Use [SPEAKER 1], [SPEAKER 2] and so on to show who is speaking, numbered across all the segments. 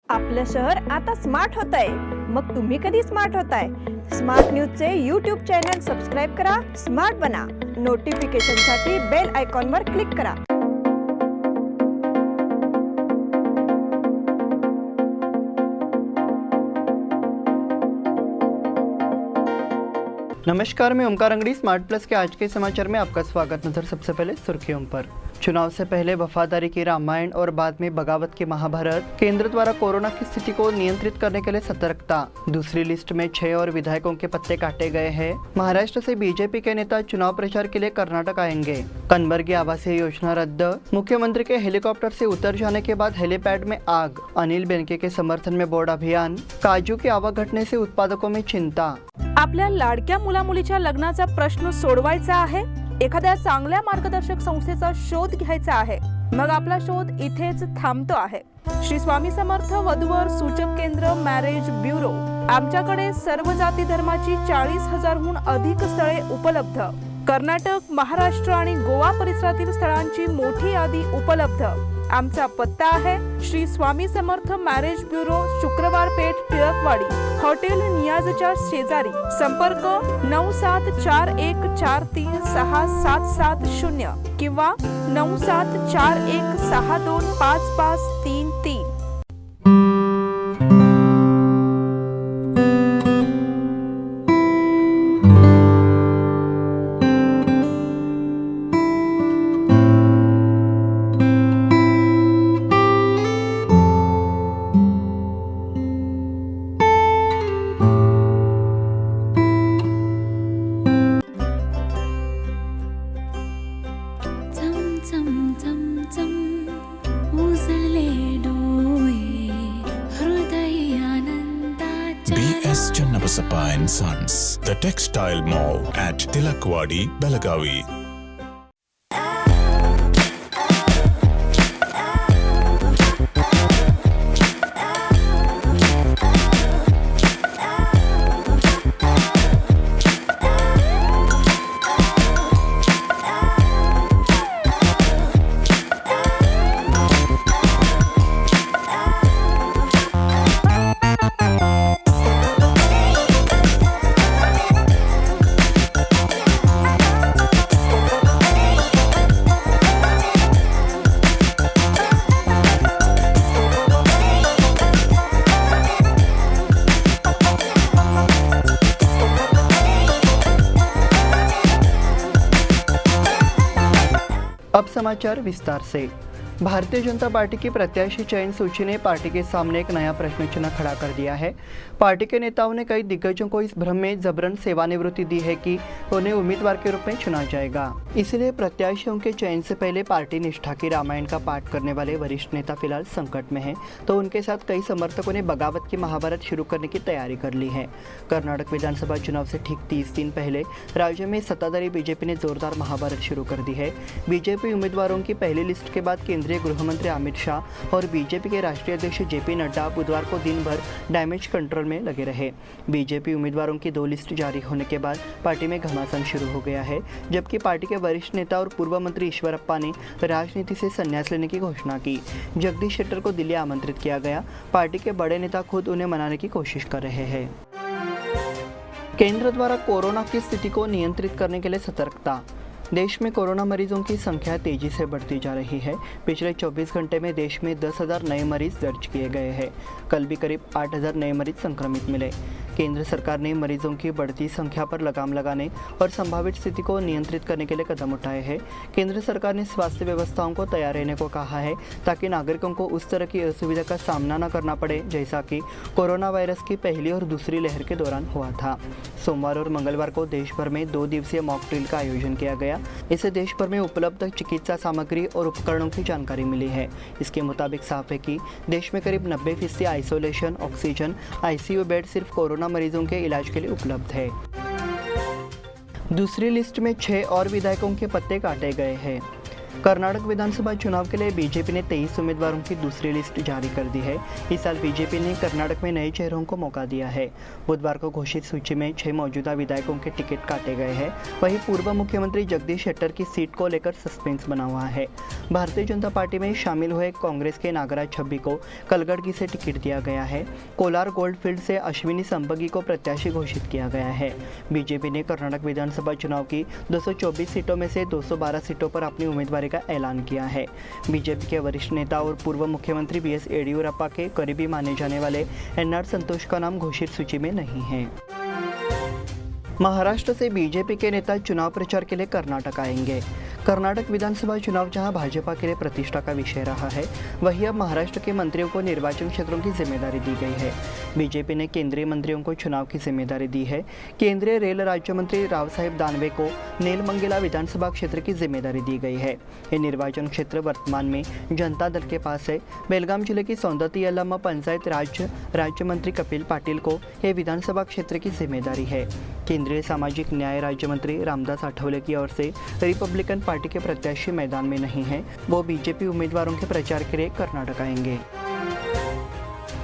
[SPEAKER 1] आपलं शहर आता स्मार्ट होतंय. मग तुम्ही कधी स्मार्ट होताय? स्मार्ट न्यूजचे यूट्यूब चॅनल सबस्क्राईब करा, स्मार्ट बना. नोटिफिकेशनसाठी बेल आयकॉनवर क्लिक करा.
[SPEAKER 2] नमस्कार, मैं ओमकार अंगड़ी। स्मार्ट प्लस के आज के समाचार में आपका स्वागत। नजर सबसे पहले सुर्खियों पर। चुनाव से पहले वफादारी की रामायण और बाद में बगावत की महाभारत। केंद्र द्वारा कोरोना की स्थिति को नियंत्रित करने के लिए सतर्कता। दूसरी लिस्ट में 6 और विधायकों के पत्ते काटे गए हैं। महाराष्ट्र से बीजेपी के नेता चुनाव प्रचार के लिए कर्नाटक आएंगे। कनबर्गी आवासीय योजना रद्द। मुख्यमंत्री के हेलीकॉप्टर से उतर जाने के बाद हेलीपैड में आग। अनिल बेनके के समर्थन में बोर्ड अभियान। काजू की आवक घटने से उत्पादकों में चिंता।
[SPEAKER 3] आपल्या लाडक्या मुलामुलीच्या लग्नाचा प्रश्न सोडवायचा आहे? एखाद्या चांगल्या मार्गदर्शक संस्थेचा शोध घ्यायचा आहे? मग आपला शोध इथेच थांबतो आहे. श्री स्वामी समर्थ वधूवर सूचक केंद्र मॅरेज ब्युरो. आमच्याकडे सर्व जाती धर्माची 40,000हून अधिक स्थळे उपलब्ध. कर्नाटक, महाराष्ट्र आणि गोवा परिसरातील स्थळांची मोठी यादी उपलब्ध. आमचा पत्ता आहे श्री स्वामी समर्थ मॅरेज ब्युरो, शुक्रवार पेठ, टिळकवाडी, हॉटेल नियाजच्या शेजारी. संपर्क 9741436770 किंवा 9741625533.
[SPEAKER 4] BS Channabasappa and Sons, the Textile Mall at Tilakwadi, Belagavi.
[SPEAKER 2] अब समाचार विस्तार से। भारतीय जनता पार्टी की प्रत्याशी चयन सूची ने पार्टी के सामने एक नया प्रश्न चिन्ह खड़ा कर दिया है। पार्टी के नेताओं ने कई दिग्गजों को इस भ्रम में जबरन सेवानिवृत्ति दी है कि उन्हें उम्मीदवार के रूप में चुना जाएगा। इसलिए प्रत्याशियों के चयन से पहले पार्टी निष्ठा की रामायण का पाठ करने वाले वरिष्ठ नेता फिलहाल संकट में हैं, तो उनके साथ कई समर्थकों ने बगावत की महाभारत शुरू करने की तैयारी कर ली है। कर्नाटक विधानसभा चुनाव से ठीक 30 दिन पहले राज्य में सत्ताधारी बीजेपी ने जोरदार महाभारत शुरू कर दी है। बीजेपी उम्मीदवारों की पहली लिस्ट के बाद केंद्रीय गृह मंत्री अमित शाह और बीजेपी के राष्ट्रीय अध्यक्ष जेपी नड्डा बुधवार को दिन भर डैमेज कंट्रोल में लगे रहे। बीजेपी उम्मीदवारों की 2 लिस्ट जारी होने के बाद पार्टी में घमासान शुरू हो गया है, जबकि पार्टी के वरिष्ठ नेता और पूर्व मंत्री ईश्वरप्पा ने राजनीति से संन्यास लेने की घोषणा की। जगदीश शेट्टर को दिल्ली आमंत्रित किया गया। पार्टी के बड़े नेता खुद उन्हें मनाने की कोशिश कर रहे हैं। केंद्र द्वारा कोरोना की स्थिति को नियंत्रित करने के लिए सतर्कता। देश में कोरोना मरीजों की संख्या तेजी से बढ़ती जा रही है। पिछले 24 घंटे में देश में 10,000 नए मरीज दर्ज किए गए हैं। कल भी करीब 8,000 नए मरीज संक्रमित मिले। केंद्र सरकार ने मरीजों की बढ़ती संख्या पर लगाम लगाने और संभावित स्थिति को नियंत्रित करने के लिए कदम उठाए हैं। केंद्र सरकार ने स्वास्थ्य व्यवस्थाओं को तैयार रहने को कहा है, ताकि नागरिकों को उस तरह की असुविधा का सामना न करना पड़े जैसा कि कोरोना वायरस की पहली और दूसरी लहर के दौरान हुआ था। सोमवार और मंगलवार को देश भर में 2 दिवसीय मॉक ड्रिल का आयोजन किया गया। इससे देश भर में उपलब्ध चिकित्सा सामग्री और उपकरणों की जानकारी मिली है। इसके मुताबिक साफ है कि देश में करीब 90% आइसोलेशन, ऑक्सीजन, आईसीयू बेड सिर्फ कोरोना मरीजों के इलाज के लिए उपलब्ध है। दूसरी लिस्ट में 6 और विधायकों के पत्ते काटे गए हैं। कर्नाटक विधानसभा चुनाव के लिए बीजेपी ने 23 उम्मीदवारों की दूसरी लिस्ट जारी कर दी है। इस साल बीजेपी ने कर्नाटक में नए चेहरों को मौका दिया है। बुधवार को घोषित सूची में 6 मौजूदा विधायकों के टिकट काटे गए हैं। वहीं पूर्व मुख्यमंत्री जगदीश शेट्टर की सीट को लेकर सस्पेंस बना हुआ है। भारतीय जनता पार्टी में शामिल हुए कांग्रेस के नागराज छब्बी को कलगड़गी से टिकट दिया गया है। कोलार गोल्डफील्ड से अश्विनी संबगी को प्रत्याशी घोषित किया गया है। बीजेपी ने कर्नाटक विधानसभा चुनाव की 224 सीटों में से 212 सीटों पर अपनी उम्मीदवारी का ऐलान किया है। बीजेपी के वरिष्ठ नेता और पूर्व मुख्यमंत्री बीएस येडियुरप्पा के करीबी माने जाने वाले एनआर संतोष का नाम घोषित सूची में नहीं है। महाराष्ट्र से बीजेपी के नेता चुनाव प्रचार के लिए कर्नाटक आएंगे। कर्नाटक विधानसभा चुनाव जहां भाजपा के लिए प्रतिष्ठा का विषय रहा है, वहीं अब महाराष्ट्र के मंत्रियों को निर्वाचन क्षेत्रों की जिम्मेदारी दी गई है। बीजेपी ने केंद्रीय मंत्रियों को चुनाव की जिम्मेदारी दी है। केंद्रीय रेल राज्य मंत्री रावसाहेब दानवे को नेलमंगला विधानसभा क्षेत्र की जिम्मेदारी दी गई है। ये निर्वाचन क्षेत्र वर्तमान में जनता दल के पास है। बेलगाम जिले की सौंदती यल्लम्मा पंचायत राज्य मंत्री कपिल पाटिल को यह विधानसभा क्षेत्र की जिम्मेदारी है। केंद्रीय सामाजिक न्याय राज्य मंत्री रामदास आठवले की ओर से रिपब्लिकन पार्टी के प्रत्याशी मैदान में नहीं है। वो बीजेपी उम्मीदवारों के प्रचार के लिए कर्नाटक आएंगे।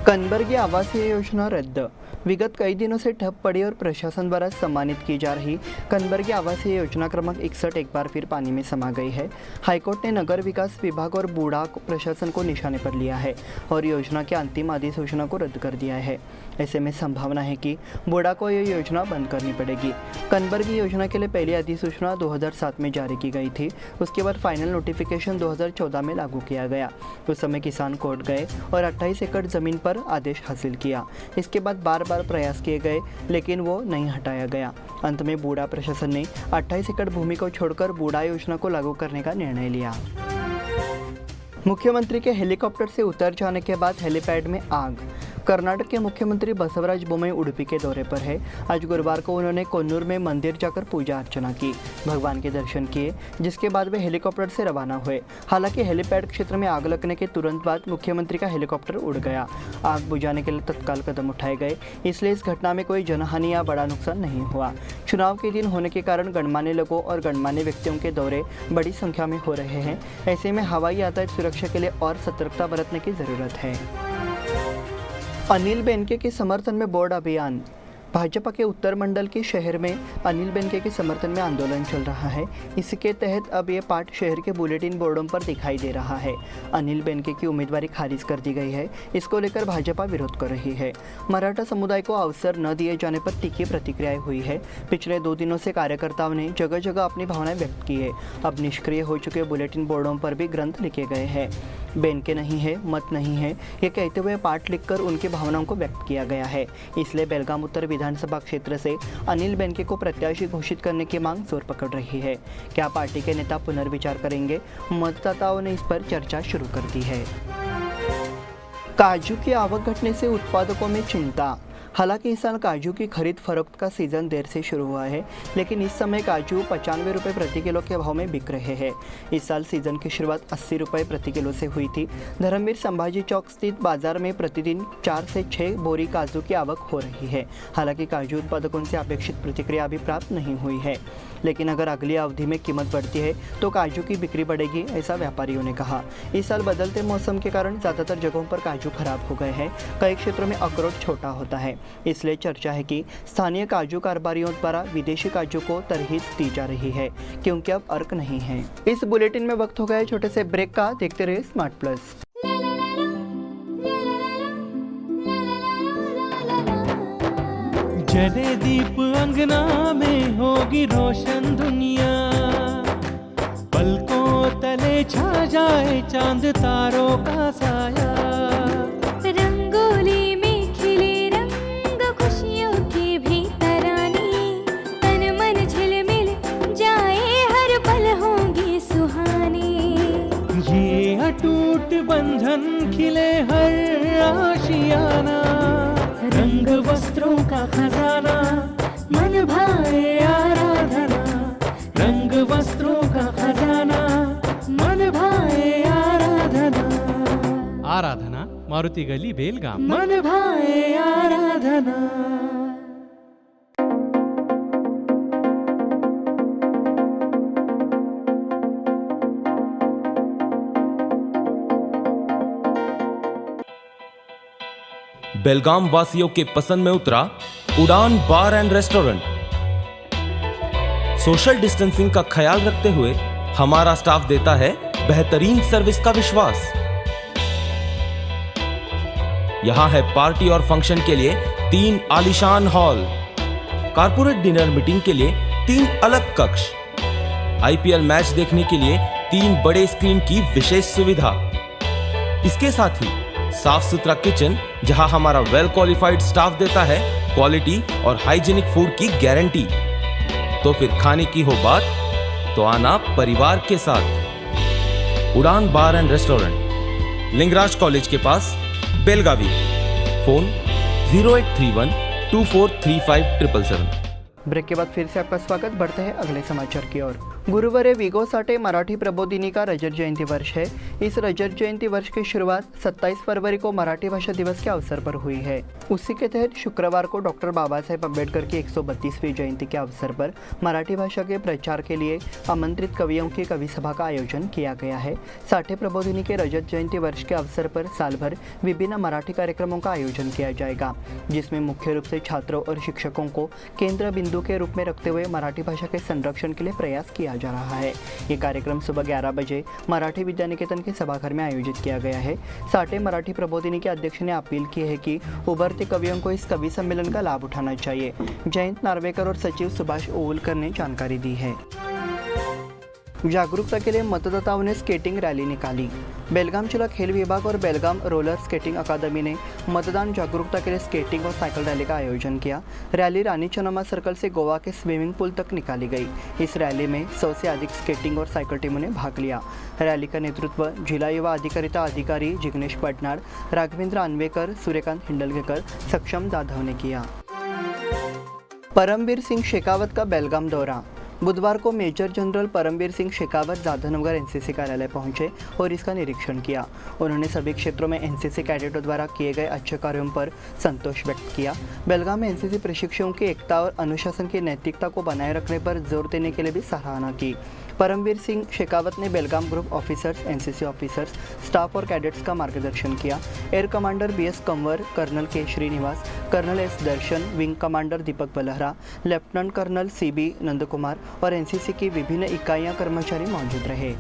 [SPEAKER 2] कनबर्गी आवासीय योजना रद्द। विगत कई दिनों से ठप पड़ी और प्रशासन द्वारा सम्मानित की जा रही कनबर्गी आवासीय योजना क्रमांक 61 एक बार फिर पानी में समा गई है। हाईकोर्ट ने नगर विकास विभाग और बूढ़ा प्रशासन को निशाने पर लिया है और योजना के अंतिम अधिसूचना को रद्द कर दिया है। ऐसे में संभावना है कि बूढ़ा को यह योजना बंद करनी पड़ेगी। कनबर्गी योजना के लिए पहली अधिसूचना 2007 में जारी की गई थी। उसके बाद फाइनल नोटिफिकेशन 2014 में लागू किया गया। उस समय किसान कोर्ट गए और 28 एकड़ जमीन पर आदेश हासिल किया। इसके बाद बार बार प्रयास किए गए, लेकिन वो नहीं हटाया गया। अंत में बूढ़ा प्रशासन ने 28 एकड़ भूमि को छोड़कर बूढ़ा योजना को लागू करने का निर्णय लिया। मुख्यमंत्री के हेलीकॉप्टर से उतर जाने के बाद हेलीपैड में आग। कर्नाटक के मुख्यमंत्री बसवराज बोम्मई उडुपी के दौरे पर है। आज गुरुवार को उन्होंने कोन्नूर में मंदिर जाकर पूजा अर्चना की, भगवान के दर्शन किए, जिसके बाद वे हेलीकॉप्टर से रवाना हुए। हालांकि हेलीपैड क्षेत्र में आग लगने के तुरंत बाद मुख्यमंत्री का हेलीकॉप्टर उड़ गया। आग बुझाने के लिए तत्काल कदम उठाए गए, इसलिए इस घटना में कोई जनहानि या बड़ा नुकसान नहीं हुआ। चुनाव के दिन होने के कारण गणमान्य लोगों और गणमान्य व्यक्तियों के दौरे बड़ी संख्या में हो रहे हैं। ऐसे में हवाई यातायात सुरक्षा के लिए और सतर्कता बरतने की जरूरत है। अनिल बेनके के समर्थन में बोर्ड अभियान। भाजपा के उत्तर मंडल के शहर में अनिल बेनके के समर्थन में आंदोलन चल रहा है। इसके तहत अब ये पाठ शहर के बुलेटिन बोर्डों पर दिखाई दे रहा है। अनिल बेनके की उम्मीदवारी खारिज कर दी गई है। इसको लेकर भाजपा विरोध कर रही है। मराठा समुदाय को अवसर न दिए जाने पर तीखी प्रतिक्रियाएं हुई है। पिछले 2 दिनों से कार्यकर्ताओं ने जगह जगह अपनी भावनाएं व्यक्त की है। अब निष्क्रिय हो चुके बुलेटिन बोर्डों पर भी ग्रंथ लिखे गए हैं। बेनके नहीं है, मत नहीं है, ये कहते हुए पाठ लिखकर उनकी भावनाओं को व्यक्त किया गया है। इसलिए बेलगाम उत्तर विधानसभा क्षेत्र से अनिल बेनके को प्रत्याशी घोषित करने की मांग जोर पकड़ रही है। क्या पार्टी के नेता पुनर्विचार करेंगे? मतदाताओं ने इस पर चर्चा शुरू कर दी है। काजू की आवक घटने से उत्पादकों में चिंता। हालांकि इस साल काजू की खरीद फरोख्त का सीज़न देर से शुरू हुआ है, लेकिन इस समय काजू 95 रुपये प्रति किलो के भाव में बिक रहे हैं। इस साल सीज़न की शुरुआत 80 रुपये प्रति किलो से हुई थी। धर्मवीर संभाजी चौक स्थित बाजार में प्रतिदिन 4 से 6 बोरी काजू की आवक हो रही है। हालांकि काजू उत्पादकों से अपेक्षित प्रतिक्रिया अभी प्राप्त नहीं हुई है, लेकिन अगर अगली अवधि में कीमत बढ़ती है तो काजू की बिक्री बढ़ेगी, ऐसा व्यापारियों ने कहा। इस साल बदलते मौसम के कारण ज़्यादातर जगहों पर काजू खराब हो गए हैं। कई क्षेत्रों में अखरोट छोटा होता है, इसलिए चर्चा है कि स्थानीय काजू कारोबारियों द्वारा विदेशी काजू को तरजीह दी जा रही है, क्योंकि अब अर्क नहीं है। इस बुलेटिन में वक्त हो गया छोटे से ब्रेक का। देखते रहिए स्मार्ट प्लस।
[SPEAKER 5] जले दीप अंगना में होगी रोशन दुनिया, पलकों तले छा जाए चांद तारों का साया।
[SPEAKER 6] रंगोली में खिले रंग खुशियों की भी तरानी, तन मन झिलमिल जाए हर पल होंगी सुहानी।
[SPEAKER 5] ये अटूट बंधन खिले हर आशियाना, रंग वस्त्रों का खजाना मन भाए आराधना। रंग वस्त्रों का खजाना मन भाए आराधना। आराधना मारुति गली बेलगाम। मन भाए आराधना।
[SPEAKER 7] बेलगाम वासियों के पसंद में उतरा उड़ान बार एंड रेस्टोरेंट। सोशल डिस्टेंसिंग का ख्याल रखते हुए हमारा स्टाफ देता है बेहतरीन सर्विस का विश्वास। यहां है पार्टी और फंक्शन के लिए 3 आलीशान हॉल, कारपोरेट डिनर मीटिंग के लिए 3 अलग कक्ष, आईपीएल मैच देखने के लिए 3 बड़े स्क्रीन की विशेष सुविधा। इसके साथ ही साफ सुथरा किचन जहां हमारा वेल क्वालिफाइड स्टाफ देता है क्वालिटी और हाइजीनिक फूड की गारंटी। तो फिर खाने की हो बात तो आना परिवार के साथ। उड़ान बार एंड रेस्टोरेंट, लिंगराज कॉलेज के पास, बेलगावी। फोन 0831 243577।
[SPEAKER 2] ब्रेक के बाद फिर से आपका स्वागत। बढ़ते हैं अगले समाचार की ओर। गुरुवार विगो साठे मराठी प्रबोधिनी का रजत जयंती वर्ष है। इस रजत जयंती वर्ष की शुरुआत 27 फरवरी को मराठी भाषा दिवस के अवसर पर हुई है। उसी के तहत शुक्रवार को डॉक्टर बाबा साहेब अम्बेडकर की 132वीं जयंती के अवसर पर मराठी भाषा के प्रचार के लिए आमंत्रित कवियों की कवि सभा का आयोजन किया गया है। साठे प्रबोधिनी के रजत जयंती वर्ष के अवसर पर साल भर विभिन्न मराठी कार्यक्रमों का आयोजन किया जाएगा, जिसमें मुख्य रूप से छात्रों और शिक्षकों को केंद्र बिंदु के रूप में रखते हुए मराठी भाषा के संरक्षण के लिए प्रयास किया जा रहा है। ये कार्यक्रम सुबह 11 बजे मराठी विद्या निकेतन के सभाघर में आयोजित किया गया है। साठे मराठी प्रबोधिनी के अध्यक्ष ने अपील की है कि उभरते कवियों को इस कवि सम्मेलन का लाभ उठाना चाहिए। जयंत नार्वेकर और सचिव सुभाष ओवलकर ने जानकारी दी है। जागरूकता के लिए मतदाताओं ने स्केटिंग रैली निकाली। बेलगाम जिला खेल विभाग और बेलगाम रोलर स्केटिंग अकादमी ने मतदान जागरूकता के लिए स्केटिंग और साइकिल रैली का आयोजन किया। रैली रानी चन्नम्मा सर्कल से गोवा के स्विमिंग पूल तक निकाली गई। इस रैली में 100 से अधिक स्केटिंग और साइकिल टीमों ने भाग लिया। रैली का नेतृत्व जिला युवा अधिकारिता अधिकारी जिग्नेश पटनाड़, राघवेंद्र अन्वेकर, सूर्यकांत हिंडलगेकर, सक्षम जाधव ने किया। परमवीर सिंह शेखावत का बेलगाम दौरा। बुधवार को major general Paramvir Singh Shekhawat Jadhavnagar NCC कार्यालय पहुंचे और इसका निरीक्षण किया। उन्होंने सभी क्षेत्रों में एनसीसी कैडेटों द्वारा किए गए अच्छे कार्यों पर संतोष व्यक्त किया। बेलगाम में एनसीसी प्रशिक्षुओं की एकता और अनुशासन की नैतिकता को बनाए रखने पर जोर देने के लिए भी सराहना की। परमवीर सिंह शेखावत ने Belgaum group officers, NCC officers, staff और कैडेट्स का मार्गदर्शन किया। Air commander BS Kanwar, colonel K Srinivas, colonel S Darshan, wing commander Deepak Balhara, lieutenant colonel CB Nandkumar और एनसीसी की विभिन्न इकाइयां कर्मचारी मौजूद रहे।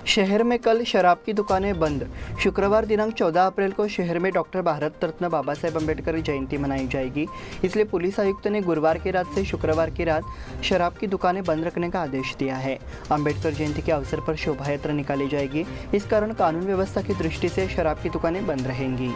[SPEAKER 2] शहर में कल शराब की दुकानें बंद। शुक्रवार दिनांक 14 अप्रैल को शहर में डॉक्टर भारत रत्न बाबा साहेब अम्बेडकर जयंती मनाई जाएगी। इसलिए पुलिस आयुक्त ने गुरुवार की रात से शुक्रवार की रात शराब की दुकानें बंद रखने का आदेश दिया है। अम्बेडकर जयंती के अवसर पर शोभा यात्रा निकाली जाएगी। इस कारण कानून व्यवस्था की दृष्टि से शराब की दुकानें बंद रहेंगी।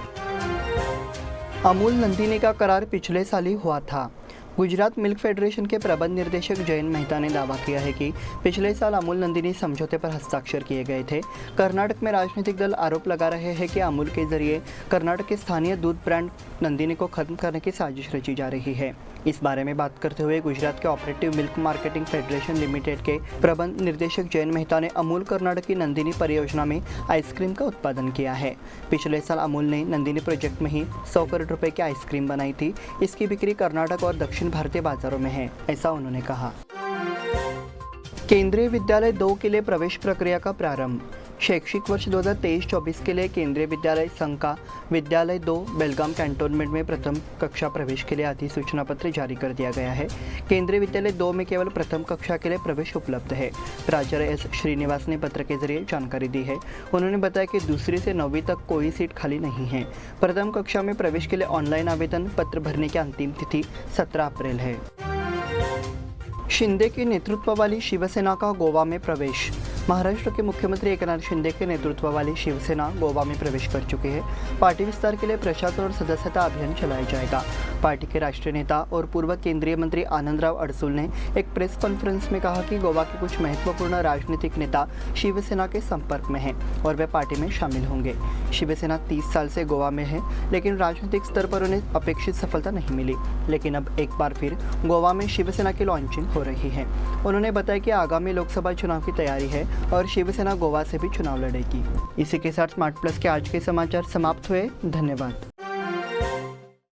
[SPEAKER 2] अमूल नंदिनी का करार पिछले साल ही हुआ था। गुजरात मिल्क फेडरेशन के प्रबंध निर्देशक जयंत मेहता ने दावा किया है कि पिछले साल अमूल नंदिनी समझौते पर हस्ताक्षर किए गए थे। कर्नाटक में राजनीतिक दल आरोप लगा रहे हैं कि अमूल के जरिए कर्नाटक के स्थानीय दूध ब्रांड नंदिनी को खत्म करने की साजिश रची जा रही है। इस बारे में बात करते हुए गुजरात के operative milk marketing federation limited के प्रबंध निर्देशक जयंत मेहता ने अमूल कर्नाटक की नंदिनी परियोजना में आइसक्रीम का उत्पादन किया है। पिछले साल अमूल ने नंदिनी प्रोजेक्ट में ही 100 करोड़ रुपए की आइसक्रीम बनाई थी। इसकी बिक्री कर्नाटक और दक्षिण भारतीय बाजारों में है, ऐसा उन्होंने कहा। केंद्रीय विद्यालय 2 के लिए प्रवेश प्रक्रिया का प्रारंभ। शैक्षिक वर्ष 2023-24 के लिए केंद्रीय विद्यालय संघ का विद्यालय 2 बेलगाम कैंटोनमेंट में प्रथम कक्षा प्रवेश के लिए अधिसूचना पत्र जारी कर दिया गया है। केंद्रीय विद्यालय 2 में केवल प्रथम कक्षा के लिए प्रवेश उपलब्ध है। प्राचार्य एस श्रीनिवास ने पत्र के जरिए जानकारी दी है। उन्होंने बताया कि दूसरी से 9वीं तक कोई सीट खाली नहीं है। प्रथम कक्षा में प्रवेश के लिए ऑनलाइन आवेदन पत्र भरने की अंतिम तिथि 17 अप्रैल है। शिंदे के नेतृत्व वाली शिवसेना का गोवा में प्रवेश। महाराष्ट्र के मुख्यमंत्री एकनाथ शिंदे के नेतृत्व वाली शिवसेना गोवा में प्रवेश कर चुकी है। पार्टी विस्तार के लिए प्रशासन और सदस्यता अभियान चलाया जाएगा। पार्टी के राष्ट्रीय नेता और पूर्व केंद्रीय मंत्री आनंदराव अडसूल ने एक प्रेस कॉन्फ्रेंस में कहा कि गोवा के कुछ महत्वपूर्ण राजनीतिक नेता शिवसेना के संपर्क में हैं और वे पार्टी में शामिल होंगे। शिवसेना 30 साल से गोवा में है, लेकिन राजनीतिक स्तर पर उन्हें अपेक्षित सफलता नहीं मिली। लेकिन अब एक बार फिर गोवा में शिवसेना की लॉन्चिंग हो रही है। उन्होंने बताया कि आगामी लोकसभा चुनाव की तैयारी है और शिवसेना गोवा से भी चुनाव लड़ेगी। इसी के साथ स्मार्ट प्लस के आज के समाचार समाप्त हुए। धन्यवाद।